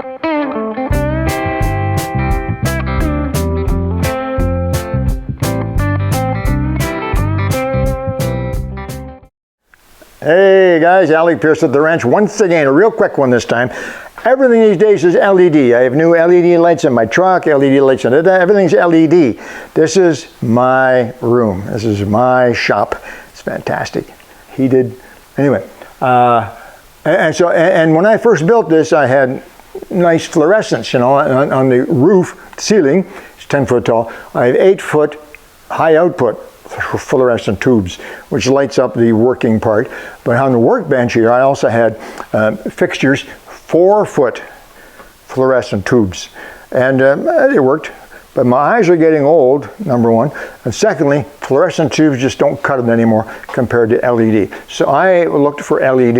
Hey guys, Alec, Peirce at the Ranch. Once again, a real quick one this time. Everything these days is LED. I have new LED lights in my truck, LED lights in it. Everything's LED. This is my room. This is my shop. It's fantastic. Heated. Anyway, and when I first built this, I had nice fluorescence, you know, on the roof ceiling. It's 10 foot tall. I have 8 foot high output fluorescent tubes, which lights up the working part. But on the workbench here, I also had fixtures, 4 foot fluorescent tubes. And they worked, but my eyes are getting old, number one. And secondly, fluorescent tubes just don't cut it anymore compared to LED. So I looked for LED.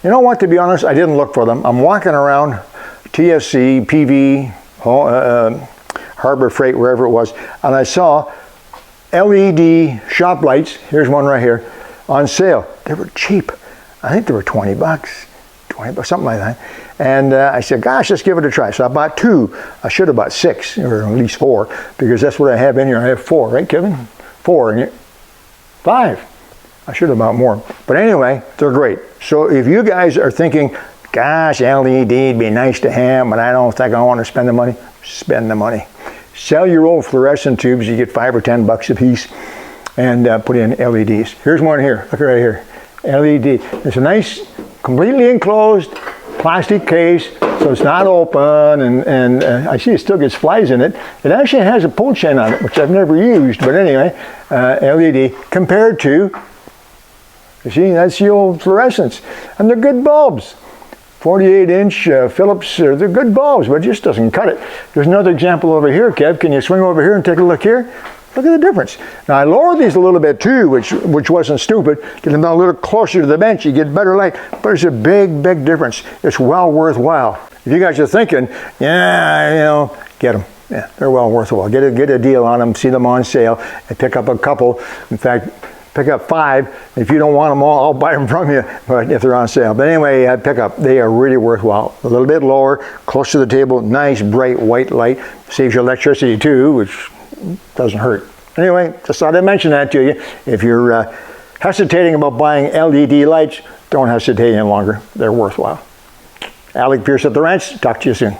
You know what, to be honest, I didn't look for them. I'm walking around TSC, PV, Harbor Freight, wherever it was, and I saw LED shop lights, here's one right here, on sale. They were cheap. I think they were 20 bucks, something like that. And I said, gosh, let's give it a try. So I bought 2. I should have bought 6, or at least 4, because that's what I have in here. I have 4, right, Kevin? 4, and 5. I should have bought more. But anyway, they're great. So if you guys are thinking, gosh, LED would be nice to have, but I don't think I want to spend the money, spend the money. Sell your old fluorescent tubes, you get 5 or 10 bucks a piece, and put in LEDs. Here's one here, look right here, LED. It's a nice, completely enclosed plastic case, so it's not open, and I see it still gets flies in it. It actually has a pull chain on it, which I've never used, but anyway, LED compared to, you see, that's the old fluorescents, and they're good bulbs. 48-inch Phillips, they're good bulbs, but it just doesn't cut it. There's another example over here, Kev. Can you swing over here and take a look here? Look at the difference. Now I lowered these a little bit too, which wasn't stupid. Get them down a little closer to the bench, you get better light. But there's a big, big difference. It's well worthwhile. If you guys are thinking, yeah, you know, get them. Yeah, they're well worthwhile. Get a deal on them, see them on sale, and pick up a couple. In fact, pick up 5. If you don't want them all, I'll buy them from you, but if they're on sale. But anyway, pick up. They are really worthwhile. A little bit lower, close to the table, nice bright white light. Saves you electricity too, which doesn't hurt. Anyway, just thought I'd mention that to you. If you're hesitating about buying LED lights, don't hesitate any longer. They're worthwhile. Alec, Peirce at the Ranch. Talk to you soon.